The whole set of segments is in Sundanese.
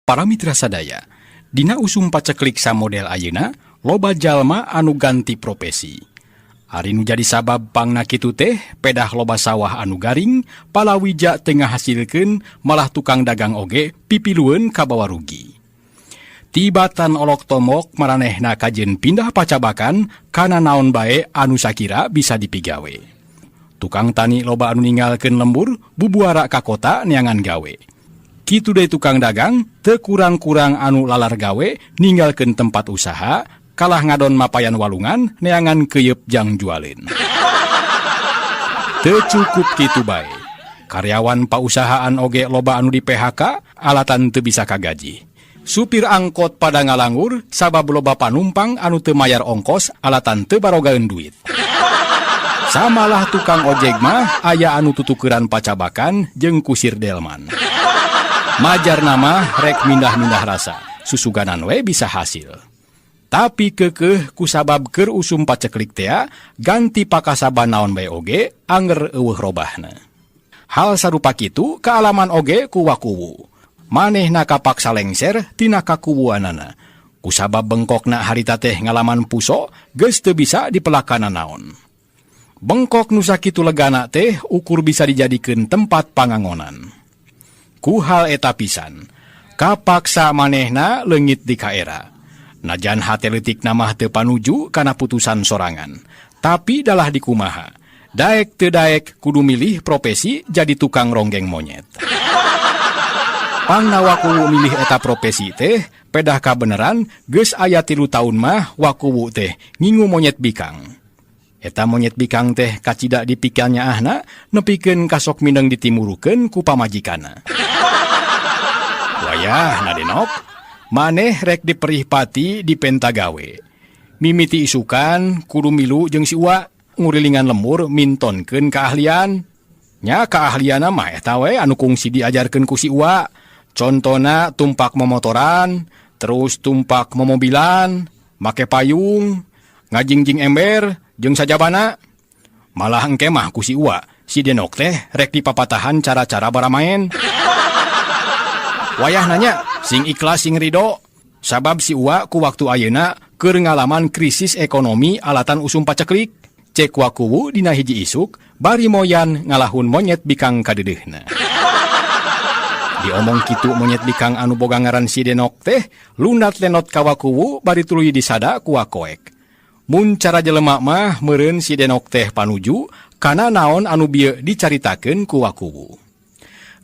Para mitra sadaya, dina usum paceklik sa model ayeuna, loba jalma anu ganti profesi. Ari nu jadi sabab pangna kitu teh, pedah loba sawah anu garing, palawija tengah hasilkeun malah tukang dagang oge pipilueun kabawa rugi. Tibatan olok tomok maranehna kajen pindah pacabakan kana naon bae anu sakira bisa dipigawe. Tukang tani loba anu ninggalkeun lembur bubuara ka kota neangan gawe. Kitu deui tukang dagang teu kurang-kurang anu lalar gawe ninggalkeun tempat usaha kalah ngadon mapayan walungan neangan keuyeub jang jualin. Teu cukup kitu bae. Karyawan pausahaan oge loba anu di PHK alatan teu bisa kagaji. Supir angkot pada ngalangur sabab loba panumpang anu teu mayar ongkos alatan teu barogaeun duit. Samalah tukang ojek mah aya anu tutukeran pacabakan jeung kusir delman. Majar nama rek mindah-mindah rasa, susuganan we bisa hasil. Tapi kekeh kusabab keur usum paceklik tea, ganti pakasaba naon bae oge, anger eueuh robahna. Hal sarupa kitu kaalaman oge ku wakuwu. Manehna kapaksa lengser tina kakuwuanana. Kusabab bengkokna harita teh ngalaman puso, geus teu bisa dipelakana naon. Bengkok nu sakitu legana teh ukur bisa dijadikeun tempat pangangonan. Ku hal eta pisan, kapaksa manehna leungit di kaera. Najan hate leutikna mah teu panuju kana putusan sorangan, tapi dalah dikumaha. Daek teu daek kudu milih profesi jadi tukang ronggeng monyet. Pangna wakuwu milih eta profesi teh, pedah kabeneran geus aya 3 taun mah wakuwu teh ngingu monyet bikang. Eta monyet bikang teh kacida dipikanya ahna nepikeun kasok mindeng ditimurukeun ku pamajikana. Wayah nadenok, maneh rek diperih pati di pentagawe. Mimiti isukan kudu milu jeung si Uwa ngurilingan lemur mintonkeun keahlian. Nya keahlianna mah eta we anu kungsi diajarkeun ku si Uwa. Contona tumpak momotoran, terus tumpak momobilan, make payung, ngajingjing ember, jeung sajabana. Malah engke mah ku si Uwa, si Denok teh rek dipapatahan cara-cara baramaen. Wayah nanya, sing ikhlas sing ridho. Sabab si Uwa ku waktu ayeuna keur ngalaman krisis ekonomi alatan usum paceklik. Cek wakuwu dina hiji isuk, bari moyan ngalahun monyet bikang kadeudeuhna. Diomong kitu monyet bikang anu boga ngaran si Denok teh, lunat lenot ka wakuwu bari tuluy disada ku wakoek. Mun cara jelema mah meureun si Denok teh panuju kana naon anu bieu dicaritakeun ku wakuwu.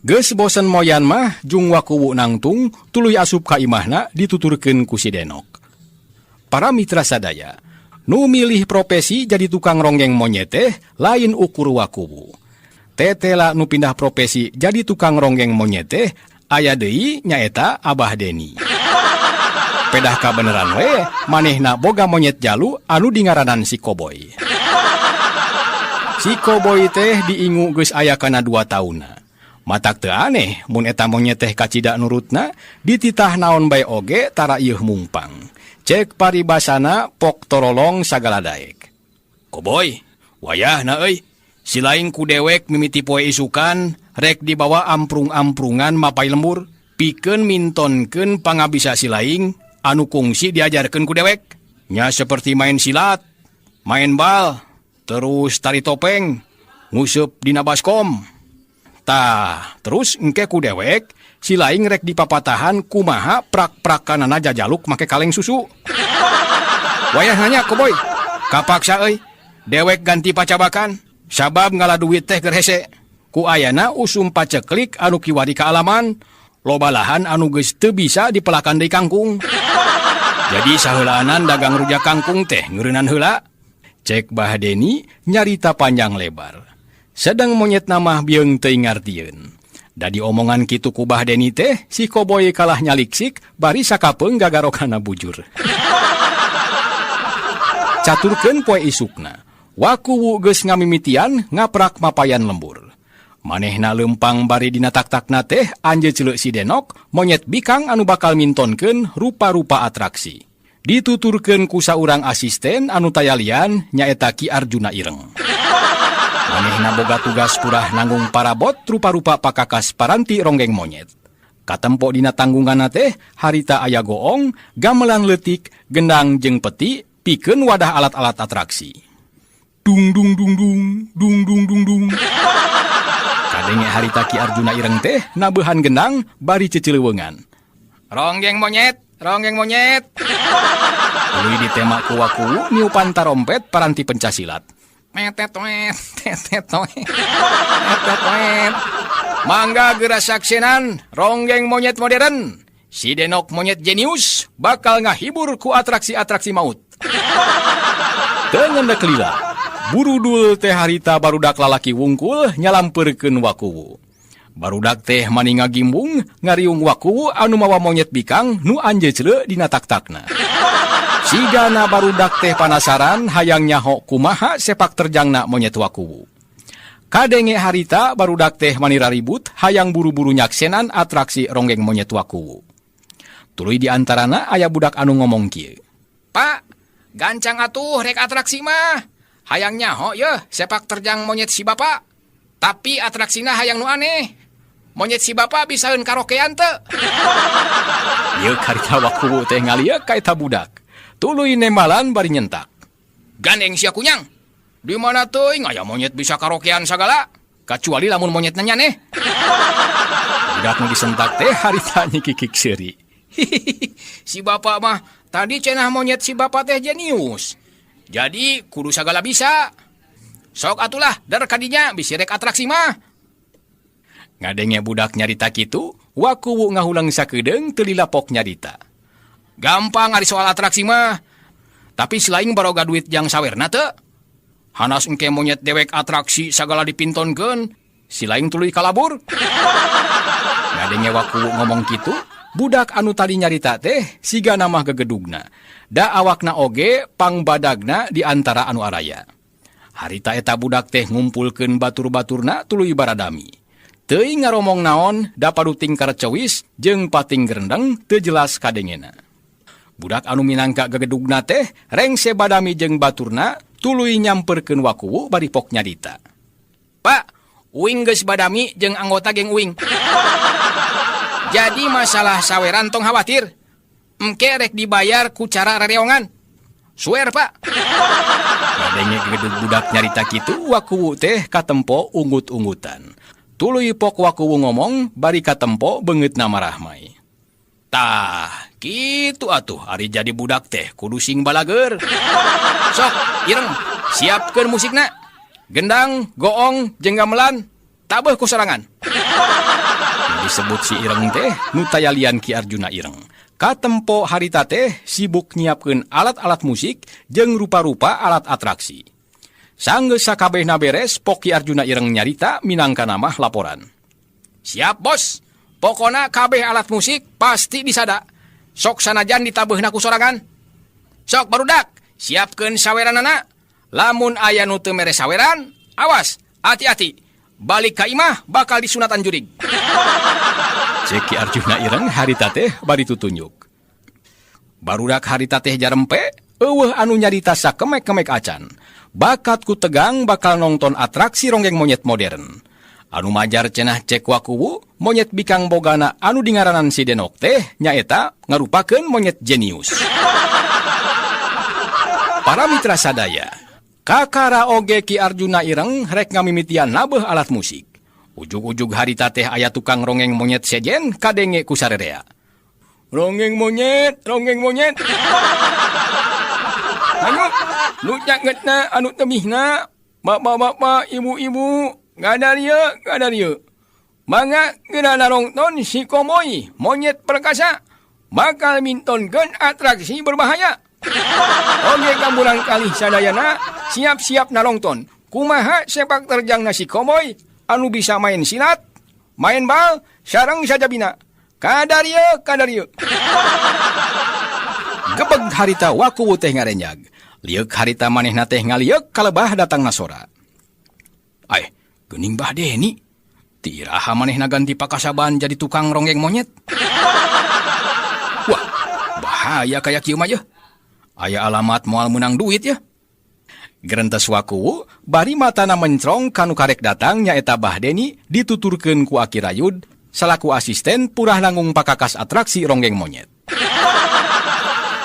Geus bosen moyan mah jung wakuwu nangtung tuluy asup ka imahna dituturkeun ku si Denok. Para mitra sadaya, nu milih profesi jadi tukang ronggeng monyet teh lain ukur wakuwu. Tetela nu pindah profesi jadi tukang ronggeng monyet teh aya deui nyaeta Abah Deni. Pedah kabeneran we manehna boga monyet jalu anu dingaranan si Koboy. Si Koboy teh diingu geus aya kana 2 tauna. Matak teu aneh mun eta monyet teh kacida nurutna dititah naon bae oge tara ieuh mungpang. Cek paribasana pok torolong sagala daek. Koboy, wayahna euy. Si laing ku dewek mimiti poe isukan rek dibawa amprung-amprungan mapai lembur pikeun mintonkeun pangabisa si laing anu kungsi diajarkeun ku dewek. Nya seperti main silat, main bal, terus tari topeng, nguseup dina baskom. Tah, terus engke ku dewek, si laing rek dipapatahan kumaha prak-prakanana jajaluk make kaleng susu. Wayah nanya Koboy, kapaksa euy, dewek ganti pacabakan, sabab ngala duit teh keur hese. Ku ayana usum paceklik anu kiwari kaalaman, loba lahan anu geus teu bisa dipelakan deui kangkung. Jadi saheulaanan dagang rujak kangkung teh ngeureunnan heula. Cek Bah Deni nyarita panjang lebar. Sedang monyet nama bieng teu ngartieun. Da diomongan kitu ku Bah Deni teh, si Koboy kalah nyaliksik, bari sakapeung gagarokana bujur. Caturkeun poe isukna, wakuwu geus ngamimitian ngaprak mapayan lembur. Manehna lempang bari dina tak-takna teh anjeun ceuleuh si Denok, monyet bikang anu bakal mintonkeun rupa-rupa atraksi. Dituturkeun ku saurang asisten anu tayalian nyaeta Ki Arjuna Ireng. Manehna boga tugas purah nanggung parabot rupa-rupa pakakas paranti ronggeng monyet. Katempo dina tanggungan teh harita aya goong, gamelan letik, gendang jeung peti pikeun wadah alat-alat atraksi. Dung dung dung dung, dung dung dung dung. Kadenge harita Ki Arjuna Ireng teh nabehan gendang bari cecileuweungan. Ronggeng monyet, ronggeng monyet. Tuluy ditema ku Wakuwu niupan tarompet paranti pencasilat. Metet met, tetet met, tetet met. Mangga geura saksinan ronggeng monyet modern. Si Denok monyet jenius bakal ngahibur ku atraksi-atraksi maut. Teu ngendek lila. Burudul teh harita barudak lalaki wungkul nyalampeurkeun Wakuwu. Barudak teh mani ngagimbung ngariung Wakuwu anu mawa monyet bikang nu anjeujleu dina tak-takna. Sigana barudak teh panasaran hayang nyaho kumaha sepak terjangna monyet Wakuwu. Kadenge harita barudak teh mani raribut hayang buru-buru nyaksenan atraksi ronggeng monyet Wakuwu. Tuluy di antarana aya budak anu ngomong kieu. Pak, gancang atuh rek atraksi mah. Hayang nyaho ye sepak terjang monyet si bapak. Tapi atraksina hayang nu aneh. Monyet si bapak bisaeun karaokean teu. Ieu harita Wakuwu teh ngalieu ka eta budak. Tuluy nembalan bari nyentak. Gandeng sia kunyang. Di mana teuing aya monyet bisa karaokean sagala? Kecuali lamun monyet nyaneh. Budak nu disentak teh harita nyikik seuri. Si bapak mah tadi cenah monyet si bapak teh jenius. Jadi kudu sagala bisa. Sok atulah dar kadinya bisi rek atraksi mah. Ngadenge budak nyarita kitu, Wakuwu ngahulang sakedeung teu lilapok nyarita. Gampang ari soal atraksi mah. Tapi selain baroga duit jang sawerna teu. Hanas engke monyet dewek atraksi sagala dipintonkeun, silaing tuluy kalabur. Ngadenge Wakuwu ngomong kitu, budak anu tadi nyarita teh siga namah gegedugna. Da awakna oge pangbadagna di antara anu araya. Harita eta budak teh ngumpulkeun batur-baturna tuluy baradami. Teuing ngaromong naon da paduting karecewis jeung pating gerendeng teu jelas kadengena. Budak anu minangka gegedugna teh rengse badami jeung baturna tuluy nyamperkeun Wakuwu bari pok nyarita. Pak, uing geus badami jeung anggota geng uing. Jadi masalah saweran tong khawatir. Engke rek dibayar ku cara rereongan. Suer, Pak. Kadenge gedug budak nyarita kitu, Wakuwu teh katempo unggut-unggutan. Tuluy pok Wakuwu ngomong, bari katempo beungeutna marahmai. Tah, kitu atuh ari jadi budak teh kudu sing balageur. Sok, Ireng, siapkeun musikna. Gendang, goong, jeung gamelan, tabeuh ku sorangan. Disebut si Ireng teh nu tayalian Ki Arjuna Ireng. Katempo harita teh sibuk nyiapkeun alat-alat musik jeung rupa-rupa alat atraksi. Sanggeus sakabehna beres, pok Ki Arjuna Ireng nyarita minangka namah laporan. Siap, Bos. Pokona kabeh alat musik pasti disada. Sok sanajan ditabeuhna ku sorangan. Sok barudak, siapkeun saweranana. Lamun aya nu teu mere saweran, awas, hati-hati. Balik ka imah bakal disunatan jurig. Cek Ki Arjuna Ireng harita teh bari tutunjuk. Barudak harita teh jarempe, eueuh anu nyarita sakemek-kemek acan. Bakat ku tegang bakal nongton atraksi ronggeng monyet modern. Anu majar cenah cek Wakuwu, monyet bikang bogana anu dingaranan si Denok teh nyaeta ngarupakeun monyet jenius. Para mitra sadaya, kakara oge Ki Arjuna Ireng rek ngamimitian nabeuh alat musik. Ujug-ujug harita teh aya tukang ronggeng monyet sejen kadenge ku sarerea. Ronggeng monyet, ronggeng monyet. Anu, nu nyangetna anu temihna, bapak-bapak, ibu-ibu, gadarieu. Mangga geuna narongton si Komoy, monyet perkasa, bakal mintonkeun atraksi berbahaya. Oge gambulan kalih sadayana, siap-siap narongton. Kumaha sepak terjangna si Komoy, anu bisa main silat, main bal, sareng sajabina. Kadarieu. Gebeg harita Wakuwu teh ngarenyag. Lieuk harita manehna teh ngalieuk kalebah datang nasora. Ai, geuning Bah Deni. Tiraha manehna ganti pakasaban jadi tukang ronggeng monyet. Wah, bahaya kayak kieu mah yeuh. Aya alamat moal menang duit ya. Gerentes Wakuwu bari matana mencrong kanu karek datang nyaeta Bah Deni dituturkeun ku Aki Rayud salaku asisten purah nanggung pakakas atraksi ronggeng monyet.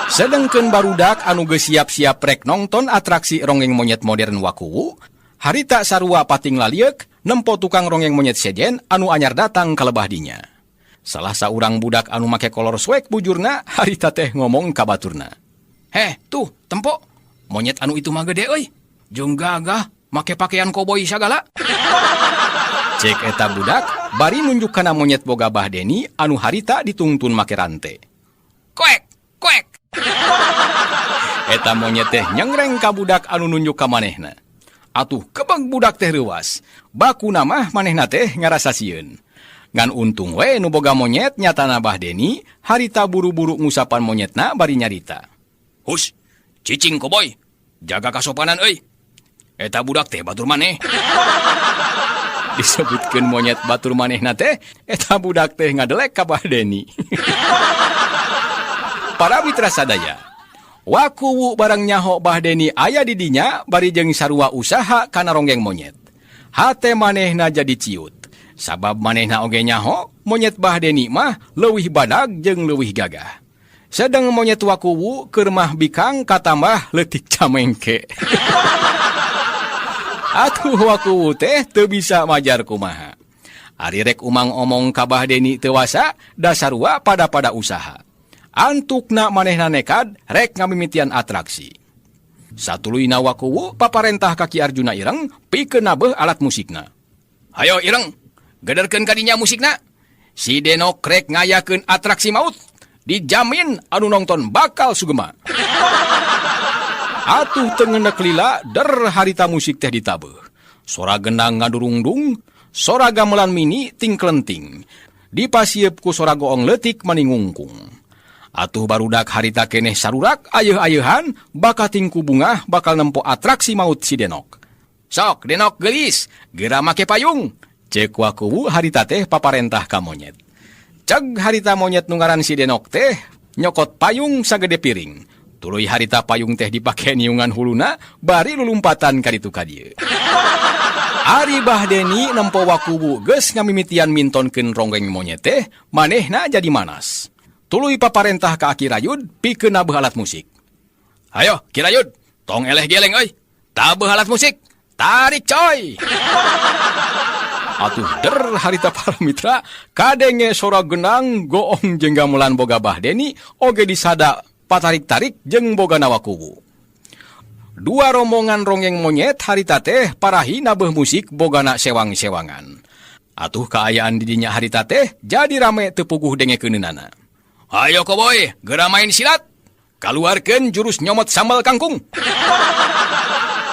Sedengkeun barudak anu geus siap-siap rek nongton atraksi ronggeng monyet modern wakuwu, harita sarua pating lalieuk nempo tukang ronggeng monyet sejen anu anyar datang ka lebah dinya. Salah saurang budak anu make kolor swag bujurna harita teh ngomong ka baturna. "Heh, tuh, tempo. Monyet anu itu mah gede euy. Jeung gagah make pakaian koboi sagala." Cek eta budak bari nunjuk kana monyet boga Bahdeni anu harita ditungtun make rante. "Koek, koek." Eta monyet teh nyengreng ka budak anu nunjuk ka manehna. Atuh kebeng budak teh reuwas. Bakuna mah manehna teh ngarasa sieun. Ngan untung we nu boga monyet nyatana Bahdeni, harita buru-buru ngusapan monyetna bari nyarita. "Hus, cicing koboi, jaga kasopanan euy. Eta budak teh batur maneh." Disebutkeun monyet batur manehna teh, eta budak teh ngadelek ka Bahdeni. Para mitra sadaya, wakuwu barang nyaho Bahdeni aya di dinya bari jeung sarua usaha kana ronggeng monyet. Hate manehna jadi ciut. Sabab manehna oge nyaho, monyet Bahdeni mah leuwih badag jeung leuwih gagah. Sedeng monyet wakuwu keur mah bikang katambah leutik camengke. Atuh wakuwu teh teu bisa majar kumaha. Ari rek umang omong ka Bahdeni teu wasa, dasarua pada usaha. Antukna manehna nekad rek ngamimitian atraksi. Satuluyna wakuwu paparentah ka Ki Arjuna Ireng pikeun nabeuh alat musikna. "Hayo Ireng, gederkeun ka dinya musikna. Si Denok rek ngayakeun atraksi maut. Dijamin anu nongton bakal sugema." Atuh teu ngeundeuk lila der harita musik teh ditabeuh. Sora gendang ngadurungdung, sora gamelan mini ting klenting. Dipasieup ku sora goong leutik maningungkung. Atuh barudak harita keneh sarurak ayeuh-ayeuhan baka tingku bunga bakal nempo atraksi maut si Denok. "Sok Denok gelis, geura make payung." Cek wakuwu harita teh paparentah ka monyet. Ceg harita monyet nu ngaran si Denok teh nyokot payung sagede piring. Tuluy harita payung teh dipake niungan huluna bari lulumpatan ka ditu ka dieu. Ari Bahdeni nempo wakuwu geus ngamimitian mintonkeun ronggeng monyet teh, manehna jadi manas. Tuluy paparentah ka Ki Rayud pikeun nabeuh alat musik. "Hayo Ki Rayud, tong eleh geleng euy. Tabeuh alat musik. Tarik coy." Atuh der harita para mitra kadenge sora genang goong jeung gamelan boga Bahdeni oge disada patarik-tarik jeung boga wakuwu. Dua rombongan ronggeng monyet harita teh parahi nabeuh musik bogana sewang-sewangan. Atuh kaayaan di dinya harita teh jadi rame teu puguh dengekeunana. "Hayo koboi, geura main silat. Kaluarkeun jurus nyomot sambal kangkung."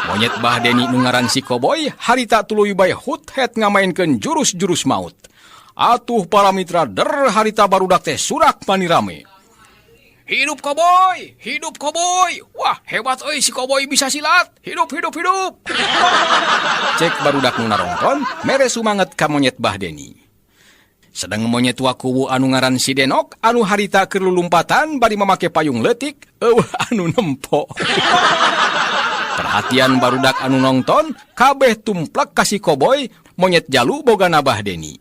Monyet Bahdeni nu ngaran si koboi harita tuluy bae hut-het ngamainkeun jurus-jurus maut. Atuh para mitra der harita barudak teh surak mani rame. "Hidup koboi, hidup koboi. Wah, hebat euy si koboi bisa silat. Hidup, hidup, hidup." Cek barudak nu narongkon mere sumanget ka monyet Bahdeni. Sedang monyet wakuwu anu ngaran si Denok anu harita keur lulumpatan bari mamake payung leutik eueuh anu nempo. Perhatian barudak anu nongton kabeh tumplek ka si koboi monyet jalu bogana Bahdeni.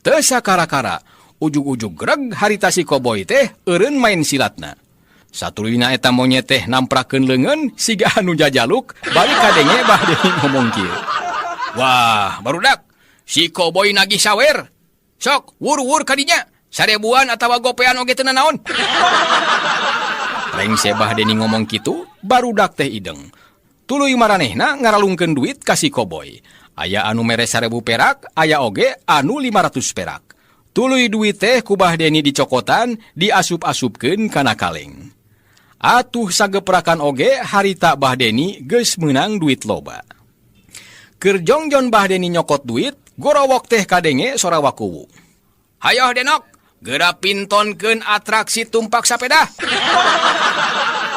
Teu sakara-kara ujug-ujug greg harita si koboi teh eureun main silatna. Satuluyna eta monyet teh namprakeun leungeun siga anu jajaluk bari kadenge Bahdeni ngomong kieu. "Wah, barudak, si koboi nagih sawer. Sok, wur-wur kadinya. Sarebuan atawa gopean oge teu naon." Rengse Bahdeni ngomong kitu, barudak teh ideng. Tuluy maranehna ngaralungkeun duit ka si koboi. Aya anu mere 1000 perak, aya oge anu 500 perak. Tuluy duit teh ku Bahdeni dicokotan, diasup-asupkeun kana kaleng. Atuh sageprakan oge harita Bahdeni geus meunang duit loba. Keur jongjon Bahdeni nyokot duit, gorowok teh kadenge sora wakuwu. "Hayo Denok, geura pintonkeun atraksi tumpak sapeda."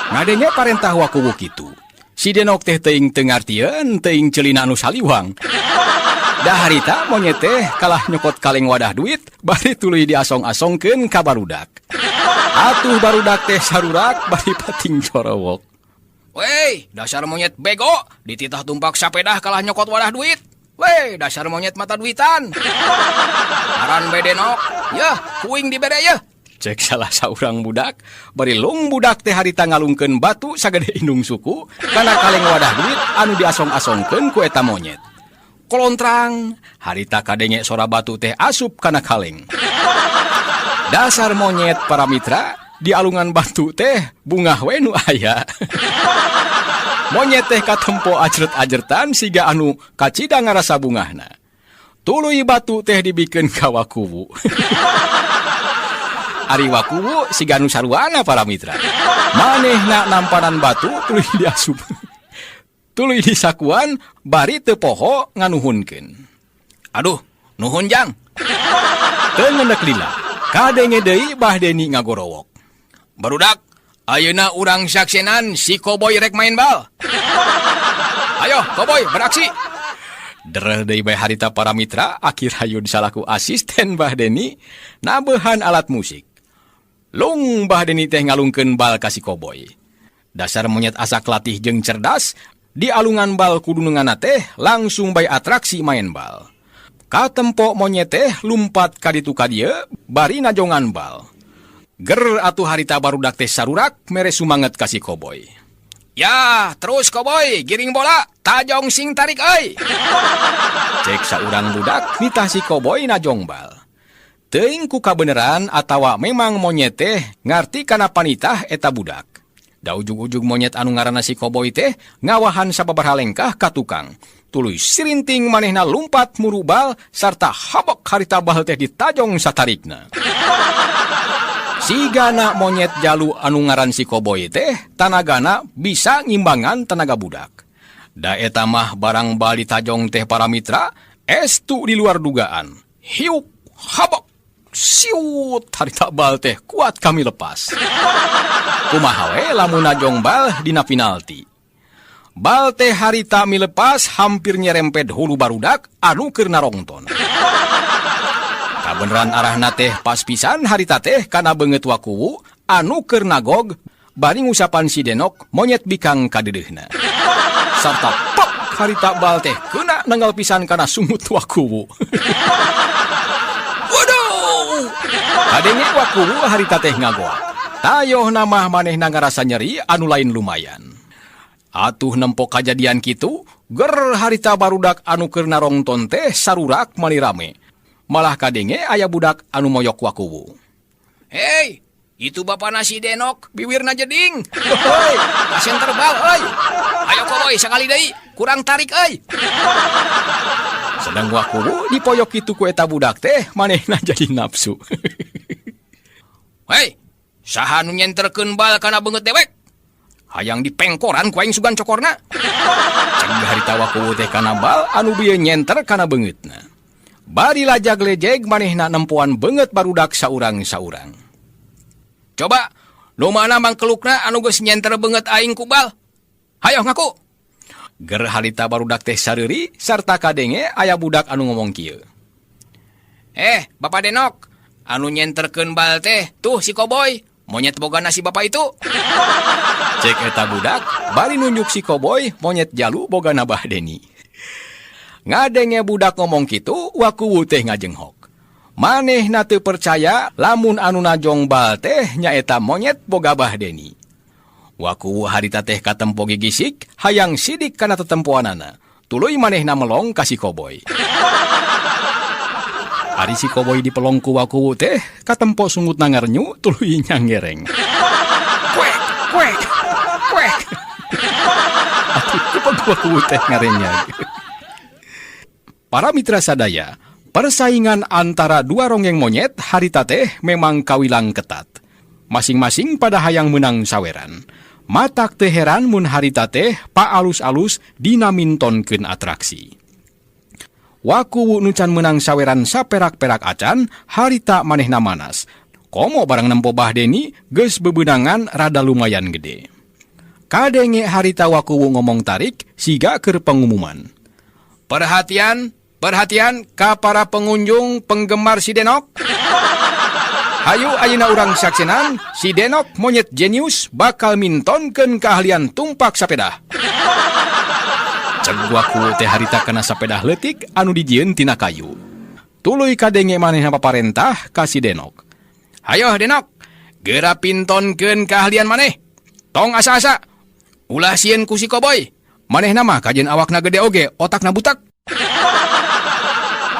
Ngadenge parentah wakuwu kitu. Si Denok teh teuing teu ngartieun, teuing ceulina anu saliwang. Da harita monyet teh kalah nyokot kaleng wadah duit, bari tuluy diasong-asongkeun ka barudak. Atuh barudak teh sarurak bari pating corowok. "Weh, dasar monyet bego, dititah tumpak sapeda kalah nyokot wadah duit. Weh, dasar monyet mata duitan. Aran bedenok, yah, kuing dibere yah. Cek salah saurang budak, bari lung budak teh harita ngalungkeun batu sagede indung suku, kana kaleng wadah duit anu diasong-asongkeun ku eta monyet. Kolontrang, harita kadenge sora batu teh asup kana kaleng. Dasar monyet para mitra, di alungan batu teh bunga we nu aya. Monyet teh katempo ajret-ajretan siga anu kacida ngarasa bungahna. Tuluy batu teh dibikeun ka wakuwu. Ari wakuwu siga anu saruana para mitra. Manehna nampanan batu tuluy diasup. Tuluy disakuan bari teu poho nganuhunkeun. Aduh, nuhun jang. Teu ngendek lila. Kadenge deui Bahdeni ngagorowok. Barudak, ayeuna urang saksenan si Koboy rek main bal. Ayo, Koboy, beraksi. Dereh deui bae harita para mitra akhir hayu disalaku asisten Bahdeni nabehan alat musik. Lung Bahdeni teh ngalungkeun bal ka si Koboy. Dasar monyet asa latih jeung cerdas, di alungan bal kudununganna teh langsung bae atraksi main bal. Katempo monyet teh lumpat ka ditu ka dieu bari najongan bal. Ger atuh harita barudak teh sarurak mere sumanget ka si Koboy. Ya, terus Koboy, giring bola, tajong sing tarik euy. Cek saurang budak nitah si Koboy najong bal. Teuing ku kabeneran atawa memang monyet teh ngarti kana panitah eta budak. Da ujug-ujug monyet anu ngaranna si Koboy teh ngawahan sababaraha lengkah ka tukang. Tuluy sirinting manehna lumpat muru bal sarta habok harita bal teh ditajong satarikna. Sigana monyet jalu anu ngaran si Koboy teh tanagana bisa ngimbangan tenaga budak. Da eta mah barang bal ditajong teh para mitra estu di luar dugaan. Hiuk habok siut harita bal teh kuat kami lepas. Kumaha we lamun najong bal dina penalti. Bal teh harita milepas hampir nyerempet hulu barudak anu keur narongton. Kabeneran arahna teh pas pisan harita teh kana beungeut wakuwu anu keur nagog bari ngusapan si Denok monyet bikang ka dedeuna. Sarta pop harita bal teh keuna nanggal pisan kana sungut wakuwu. Waduh! Kadenge wakuwu harita teh ngagoak. Tayoh namah manehna ngarasa nyeri anu lain lumayan. Atuh nempok kajadian kitu, ger harita barudak anu keur narongton teh sarurak mani rame. Malah kadenge aya budak anu moyok wakuwu. Hei, itu bapana si Denok, bibirna jeding. Hei, pasien terbal, hei. Ayo Koboy, sakali deui, kurang tarik, hei. Sedang wakuwu dipoyok kitu ku eta budak teh, manehna jadi nafsu. Hei, saha nu nyenterkeun bal kana beungeut dewek? Hayang dipengkoran ku aing sugan cokorna. Cek harita wakuwu teh kana bal anu bieu nyenter kana beungeutna. Bari lajag-lejeg manehna nempuan beungeut barudak saurang-saurang. Coba, nu mana mangkelukna anu geus nyenter beungeut aing ku bal? Hayo ngaku. Ger harita barudak teh sareuri sarta kadenge aya budak anu ngomong kieu. Bapak Denok, anu nyenterkeun bal teh tuh si Koboy. Monyet bogana si bapak itu. Cek eta budak, bari nunjuk si Koboy monyet jalu bogana Bahdeni. Ngadenge budak ngomong kitu, wakuwu teh ngajenghok. Manehna teu percaya lamun anu najong bal teh nyaeta monyet boga Bahdeni. Wakuwu harita teh katempo gigisik, hayang sidik kana tetempoanana. Tuluy manehna melong ka si Koboy. Ari si Koboy dipelong ku wakuwu teh katempo sungut nangarnyu tuluy nyanggereng. Kwek, kwek, kwek. Atuh kupag wakuwu teh ngarenyag. Para mitra sadaya, persaingan antara dua ronggeng monyet harita teh memang kawilang ketat. Masing-masing pada hayang menang saweran. Matak teh heran mun harita teh pa alus-alus dinamintonkeun atraksi. Wakuwu nucan menang saweran saperak-perak acan, harita manehna manas. Komo barang nempo Bahdeni, geus bebenangan rada lumayan gede. Kadenge harita wakuwu ngomong tarik, siga keur pengumuman. Perhatian, perhatian ka para pengunjung penggemar si Denok. Hayu ayeuna urang saksenan, si Denok monyet jenius bakal mintonkeun keahlian tumpak sapeda. Ceg waku teh harita kana sapedah leutik anu dijieun tina kayu. Tuluy kadenge manehna paparentah ka si Denok. Hayo Denok, geura pintonkeun keahlian maneh. Tong asa-asa. Ulah sieun ku si Koboy. Manehna mah kajen awakna gede oge, otakna butak.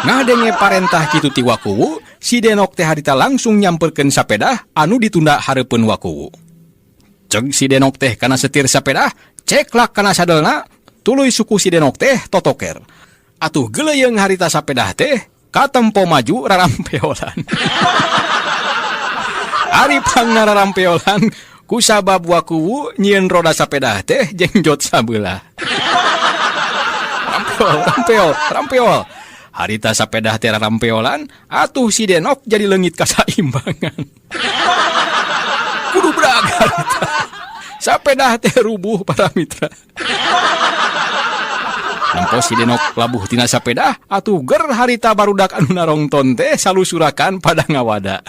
Ngadenge parentah kitu ti Wakuwu, si Denok teh harita langsung nyamperkeun sapedah anu ditunda hareupeun Wakuwu. Ceg si Denok teh kana setir sapedah, ceklak kana sadelna, tuluy suku si Denok teh totoker. Atuh geuleyeung harita sapedah teh katempo maju rarampeolan. Ari pangna rarampeolan ku sabab Wakuwu nyieun roda sapedah teh jengjot sabeula. Rampeol. Harita sapedah teh rarampeolan, atuh si Denok jadi leungit kasaimbangan. Kudu brag harita. Sapedah teh rubuh para mitra. Nampo si Denok labuh tina sapedah, atuh ger harita barudak anu narongton teh salusurakan pada ngawada.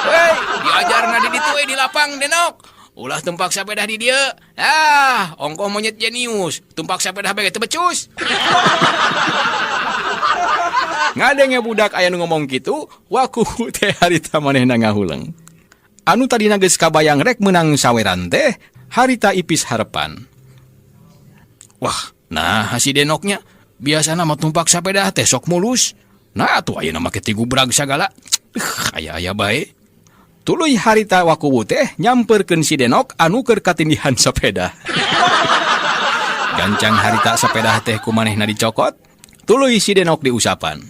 Weh, diajarna di ditu di lapang Denok. Ulah tumpak sapedah di dieu. Ongkoh monyet jenius, tumpak sapedah bege teu becus. Ngadenge budak aya nu ngomong kitu, Wakuwu teh harita manehna ngahuleung. Anu tadina geus kabayang rek meunang saweran teh, harita ipis harepan. Wah, nah si Denoknya biasana mah tumpak sapedah teh sok mulus. Nah atuh ayeuna make ti gubrag sagala. Aya-aya bae. Tuluy harita Wakuwu teh nyamperkeun si Denok anu keur katindihan sepeda. Gancang harita sepeda teh ku manehna dicokot, tuluy si Denok diusapan.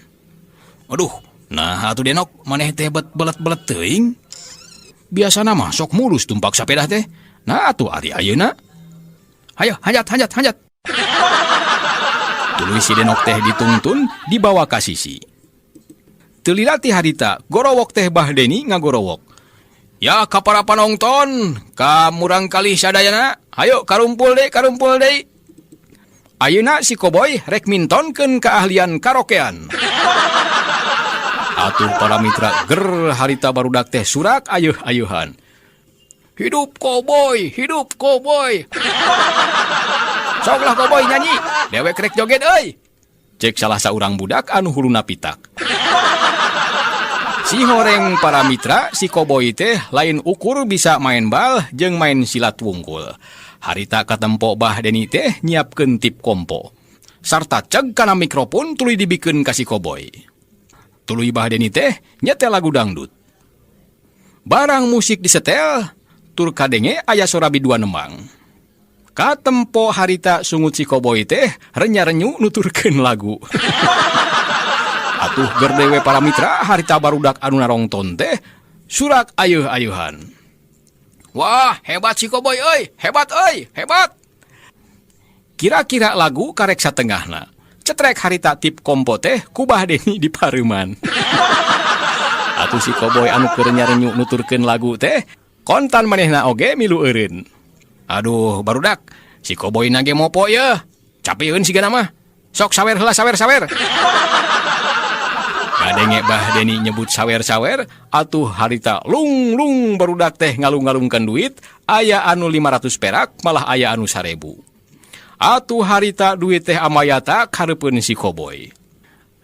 Aduh, nah atuh Denok maneh teh belet-belet teuing. Biasana mah sok mulus tumpak sepeda teh. Nah atuh ari ayeuna. Hayo, hanjat. Tuluy si Denok teh ditungtun dibawa ka sisi. Teu lila ti harita, gorowok teh Bahdeni ngagorowok. Ya ka para panongton, ka murang kali sadayana, hayo karumpul deui. Ayeuna si Koboy rek mintonkeun keahlian karaokean. Atuh para mitra ger harita barudak teh surak ayeuh-ayeuhan. Hidup Koboy. Soklah Koboy nyanyi, dewek rek joget euy. Cek salah saurang budak anu huluna pitak. Si horeng para mitra, si Koboy teh lain ukur bisa main bal jeung main silat wungkul. Harita katempo Bahdeni teh nyiapkeun tip kompo. Sarta ceg kana mikrofon tuluy dibikeun ka si Koboy. Tuluy Bahdeni teh nyetel lagu dangdut. Barang musik disetel, tur kadenge aya sora bidua nembang. Katempo harita sungut si Koboy teh renya-renyu nuturkeun lagu. Atuh gerdewe para mitra harita barudak anu narongton teh surak ayeuh-ayeuhan. Wah, hebat si Koboy euy, hebat. Kira-kira lagu karek satengahna. Cetrek harita tip kompo teh ku Bahdeni di pareuman. Atuh si Koboy anu keur nyarenyu nuturkeun lagu teh kontan manehna oge milu eureun. Aduh, barudak, si Koboy nage mopo yeuh. Capieun sigana mah. Sok sawer heula sawer. Kadenge Bahdeni nyebut sawer-sawer, atuh harita lung barudak teh ngalung-ngalungkeun duit, aya anu 500 perak, malah aya anu 1000. Atuh harita duit teh amayata kareupeun si Koboy.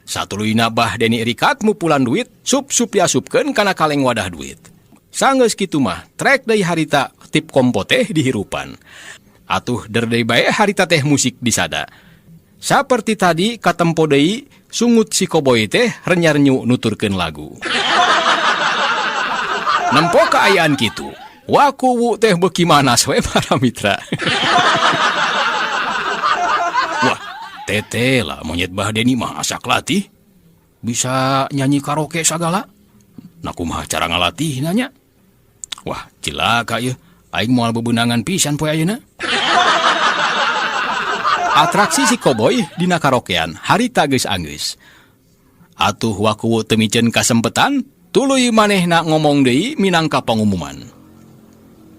Satuluyna Bahdeni rikat mupulan duit, sup diasupkeun kana kaleng wadah duit. Sanggeus kitu mah, trek deui harita tip kompo teh dihirupan. Atuh deui bae harita teh musik disada. Saperti tadi katempo deui sungut si Koboy teh renya-renyu nuturkeun lagu. Nempo kaayaan kitu, Wakuwu teh beuki manas we para mitra. Wah, tete lah monyet Bahdeni mah asak latih. Bisa nyanyi karaoke sagala. Nah kumaha cara ngalatih nanya. Wah, cilaka ieu. Aing moal bebeunangan pisan poe ayeuna. Atraksi si Koboy dina karaokean harita geus anggeus. Atuh Wakuwu teu miceun kasempetan, tuluy manehna ngomong deui minangka pangumuman.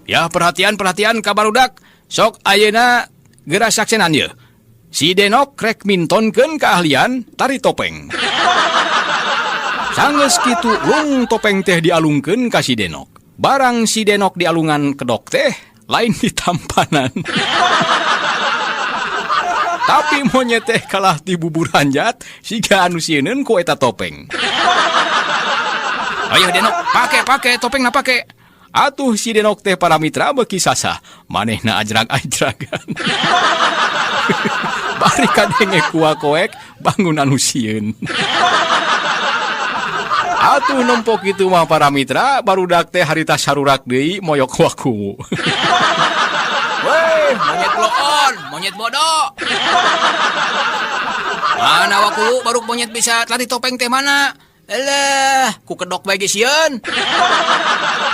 Ya perhatian ka barudak, sok ayeuna geura saksenan yeuh. Si Denok rek mintonkeun keahlian tari topeng. Sanggeus kitu lung topeng teh dialungkeun ka si Denok. Barang si Denok dialungan kedok teh lain ditampanan. Tapi monyet teh kalah ti bubur hanjat siga anu sieun ku eta topeng. Ayo Denok, pake topeng na pake. Atuh si Denok teh para mitra beki sasah, manehna ajrag-ajragan. Bari kadenge kuakoek bangun anu sieun. Atuh nempok itu mah para mitra, barudak teh harita sarurak deui moyok waku. Weh, monyet bloon, monyet bodoh. Mana waku baru monyet bisa lari topeng teh mana? Elah, ku kedok bae geus sieun.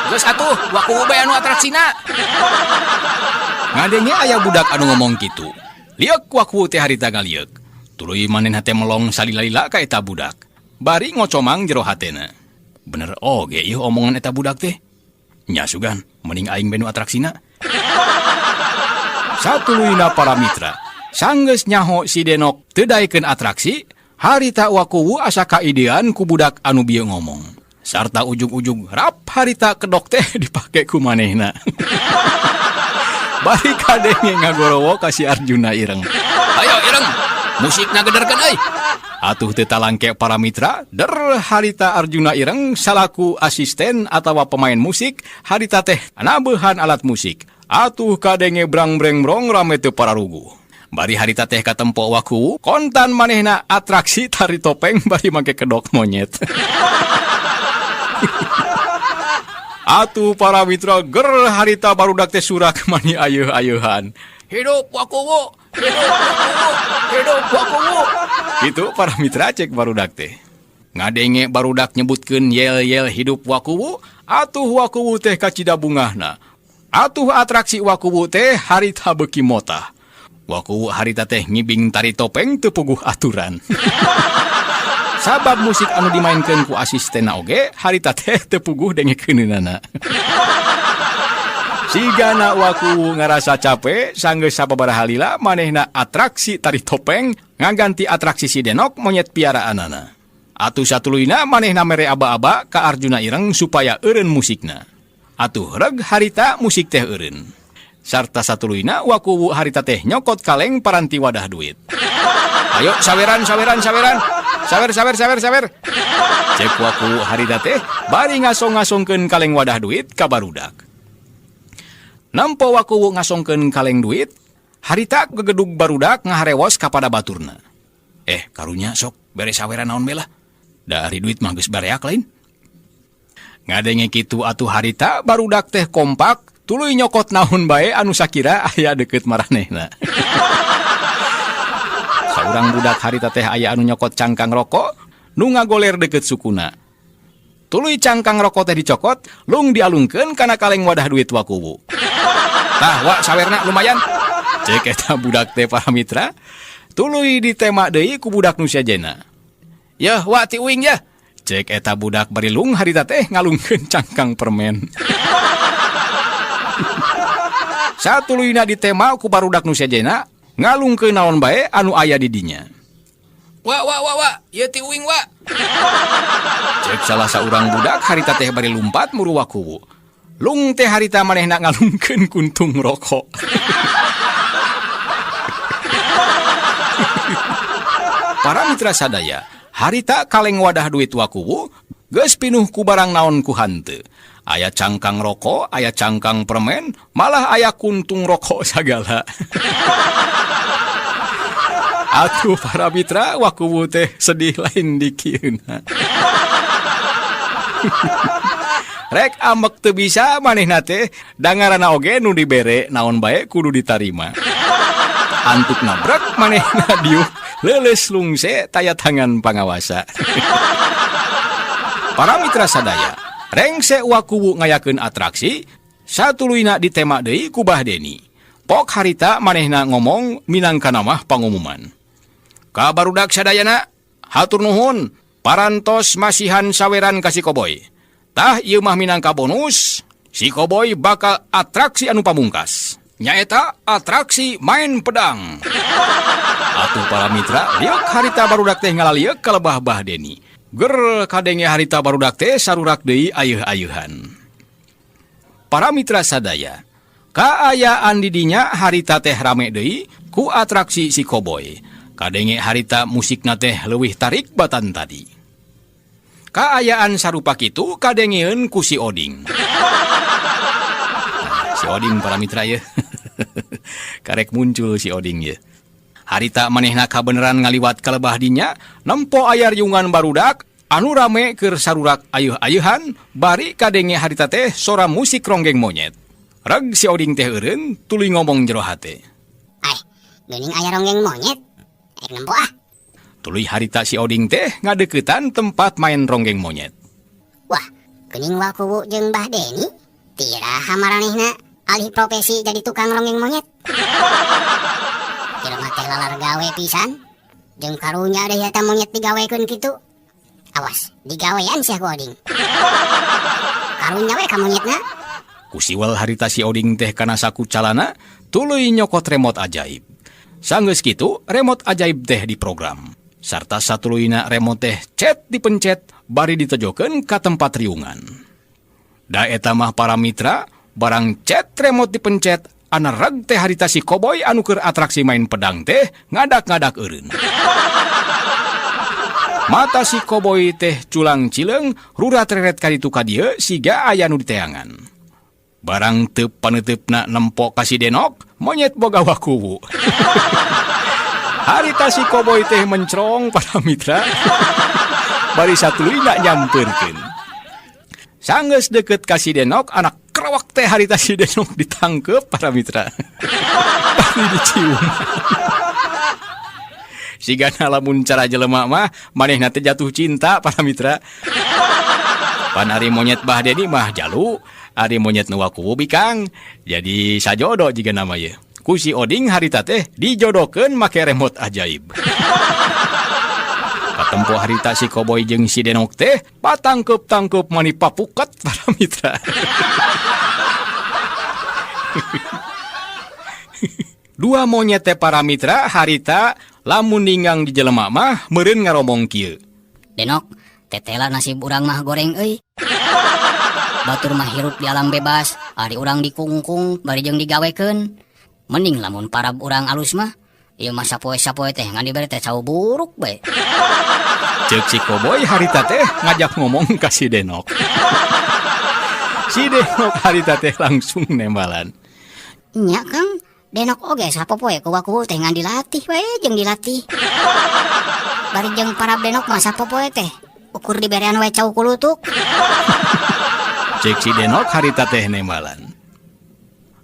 Geus atuh, waku bae anu atraksina. Ngadenge aya budak anu ngomong kitu. Liek waku teh harita ngaliek. Tuluy manehna teh melong salila-lila ka eta budak. Bari ngocomang jero hatena. Bener oge ieu omongan eta budak teh. Nya sugan, mending aing benu atraksina. Satuluyna para mitra, sanggeus nyaho si Denok teu daekeun atraksi, harita wakuwu asa kaidean ku budak anu bieu ngomong. Sarta ujug-ujug rap harita kedok teh dipake ku manehna. Bari kadenge ngagorowo ka si Arjuna Ireng. Ayo Ireng, musikna gederkeun euy. Atuh teu talangke para mitra, der harita Arjuna Ireng salaku asisten atawa pemain musik, harita teh nabeuhan alat musik. Atuh kadenge brang-breng-brong rame teu pararugu. Bari harita teh katempo waku, kontan manehna atraksi tari topeng bari make kedok monyet. Atuh para mitra ger harita barudak teh surak mani ayeuh-ayeuhan. Hidup wakuwu, hidup wakuwu, hidup wakuwu. Kitu para mitra cek barudak teh. Ngadenge barudak nyebutkeun yel-yel hidup wakuwu, atuh wakuwu teh kacida bungahna. Atuh atraksi wakuwu teh harita beuki motah. Wakuwu harita teh ngibing tari topeng teu puguh aturan. Sabab musik anu dimainkeun ku asistenna oge, harita teh teu puguh dengekeunana. Sigana wakuwu ngarasa capek, sanggeus sababaraha lila manehna atraksi tari topeng ngaganti atraksi si Denok monyet piaraanana. Atuh satuluyna manehna mere aba-aba ka Arjuna Ireng supaya eureun musikna. Atuh reg harita musik teh eureun. Sarta satuluyna wakuwu harita teh nyokot kaleng paranti wadah duit. Ayo saweran. Sawer. Cek wakuwu harita teh bari ngasong-ngasongkeun kaleng wadah duit ka barudak. Nampo wakuwu ngasongkeun kaleng duit, harita gegedug barudak ngaharewos kapada baturna. Karunya sok bere saweran naon bela. Dari duit mah geus bareak lain. Ngadenge kitu atuh harita barudak teh kompak tuluy nyokot naon bae anu sakira aya deukeut maranehna. Saurang budak harita teh aya anu nyokot cangkang rokok nu ngagoler deukeut sukuna. Tuluy cangkang rokok teh dicokot lung dialungkeun kana kaleng wadah duit wakuwu. Tah wa sawerna lumayan. Cek eta budak teh para mitra. Tuluy ditema deui ku budak nu sajena. Yeuh wa ti uing ya. Cek eta budak bari lung harita teh ngalungkeun cangkang permen. Satuluyna ditema ku barudak nu sajena ngalungkeun naon bae anu aya di dinya. Wa, ieu ti uing wa. Cek salah saurang budak harita teh bari lumpat muru wakuwu. Lung teh harita manehna ngalungkeun kuntung rokok. Para mitra sadaya, harita kaleng wadah duit wakuwu geus pinuh ku barang naon ku hanteu. Aya cangkang rokok, aya cangkang permen, malah aya kuntung rokok sagala. Atuh para mitra wakuwu teh sedih lain dikieuna. Rek ambek teu bisa manehna teh dangarana oge nu dibere naon bae kudu ditarima. Antuk nabrak manehna diuk leuleus lungse taya tangan pangawasa. Para mitra sadaya, rengse wakuwu ngayakeun atraksi, satuluyna ditema deui ku Bah Deni. Pok harita manehna ngomong minangkana mah pangumuman. Ka barudak sadayana, hatur nuhun, parantos masihan saweran ka si Koboy. Tah ieu mah minangka bonus, si Koboy bakal atraksi anu pamungkas. Nyaeta atraksi main pedang. Atuh para mitra, liuk harita barudak teh ngalaliuk ka lebah Bah Deni. Ger kadenge harita barudak teh sarurak deui ayeuh-ayeuhan. Para mitra sadaya, kaayaan di dinya harita teh rame deui ku ku atraksi si Koboy. Kadenge harita musikna teh leuwih tarik batan tadi. Kaayaan sarupa kitu kadengeun ku si Oding. Si Oding para mitra ya. Karek muncul si Oding ya. Harita manehna kabeneran ngaliwat kalebah dinya, nempo aya riungan barudak anu rame keur sarurak ayeuh-ayeuhan, bari kadenge harita teh sora musik ronggeng monyet. Reg si Oding teh eureun tuluy ngomong jero hate. Geuning aya ronggeng monyet. Nempo ah. Tuluy harita si Oding teh ngadeuketan tempat main ronggeng monyet. Wah, geuning wakuwu jeung Mbah Deni. Tiraha maranehna alih profesi jadi tukang ronggeng monyet. Jelema teh lalar gawe pisan. Jeung karunya deui eta monyet digawekeun kitu. Awas, digawean sia ku Oding. Karunya we ka monyetna. Kusiwal harita si Oding teh kana saku calana tuluy nyokot remote ajaib. Sanggeus kitu, remote ajaib teh diprogram. Sarta satuluyna remote teh cet dipencet bari ditojokeun ka tempat riungan. Da eta mah para mitra, barang cet remote dipencet, ana reg teh harita si Koboy anu keur atraksi main pedang teh ngadak-ngadak eureun. Mata si Koboy teh culang cileung, rurat reret ka ditu ka dieu siga aya nu diteangan. Barang teu paneuteup nempo ka si Denok, monyet boga wakuwu. Harita si Koboy teh mencrong para mitra. Bari satuluyna nyampeurkeun. Sanggeus deukeut ka si Denok, anak kerawak teh harita si Denok ditangkep para mitra. Bari dicium. Sigana lamun cara jelema mah manehna teh jatuh cinta para mitra. Pan ari monyet Bah Deni mah jalu, ari monyet nu wakuwu bikang. Jadi sajodo jiga nama ye. Ku si Oding harita teh dijodokeun make remote ajaib. Katempo harita si Koboy jeung si Denok teh patangkep-tangkep mani papuket para mitra. Dua monyet teh para mitra harita lamun ninggang di jelema mah meureun ngaromong kieu. Denok, tetela nasib urang mah goreng euy. Batur mah hirup di alam bebas, ari urang dikungkung bari jeung digawekeun. Mending lamun parab urang alus mah, ieu mah sapoe-sapoe teh ngan dibere teh cau buruk bae. Ceuk si Koboy harita teh ngajak ngomong ka si Denok. Si Denok harita teh langsung nembalan. Nya Kang, Denok oge sapopoe ku wakuwu teh ngan dilatih bae jeung dilatih. Bari jeung parab Denok mah sapopoe teh ukur diberean we cau kulutuk. Ceuk si Denok harita teh nembalan.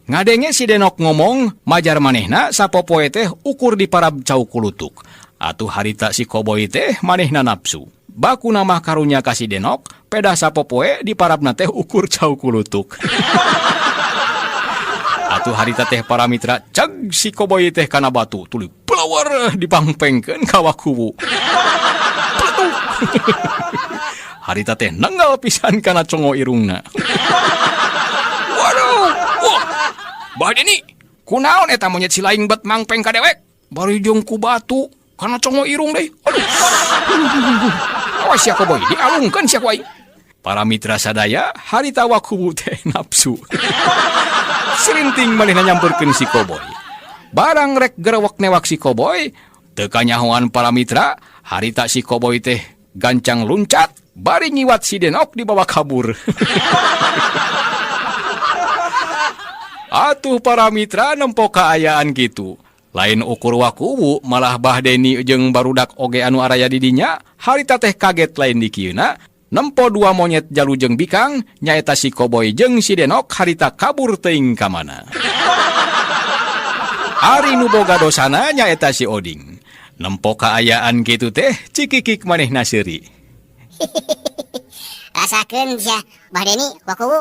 Ngadenge si Denok ngomong, majar manehna sapopoe teh ukur di parab cau kulutuk. Atuh harita si Koboy teh manehna napsu. Baku nama karunya ka si Denok, pedah sapopoe di parabna teh ukur cau kulutuk. Atuh harita teh para mitra ceg si Koboy teh kana batu tuluy pelawar dipangpengkeun ka wakuwu. Harita teh nanggal pisan kana congo irungna. Waduh, wah, Bah Deni, kunaon eta monyet si laing bet mangpeng ka dewek? Bari jeung ku batu kana congo irung deui. Aduh. Awas sia Koboy, dialungkeun sia ku aing. Para mitra sadaya harita wakuwu teh napsu. Serinting manehna nyamperkeun si Koboy. Barang rek gerewek newak si Koboy, teu kanyahoan para mitra, harita si Koboy teh gancang luncat, bari nyiwat si Denok dibawa kabur. Atuh para mitra nempo kaayaan gitu. Lain ukur wakuwu malah Bah Deni jeung barudak oge anu araya di dinya, harita teh kaget lain di kieuna. Nempo dua monyet jalu jeung bikang, nyaeta si Koboy jeung si Denok harita kabur teuing ka mana. Ari nu boga dosana nyaeta si Oding. Nempo kaayaan gitu teh cikikik manehna seuri. Rasakeun sia Bah Deni wakuwu.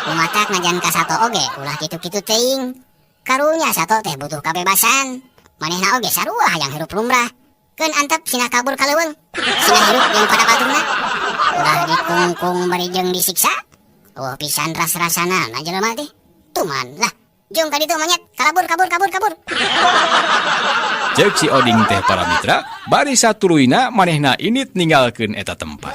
Lumatak ngajan ka sato oge ulah kitu-kitu teuing. Karunya sato teh butuh kabebasan. Manehna oge sarua hayang hirup lumrah. Keun antep sina kabur ka leuweung. Sina hirup jeung pada baturna. Ulah dikungkung bari jeung disiksa. Oh pisan ras-rasana na jelema teh. Tuman lah. Jung ka ditu monyet, kabur. Ceuk si Oding teh para mitra, bari satuluyna manehna init ninggalkeun eta tempat.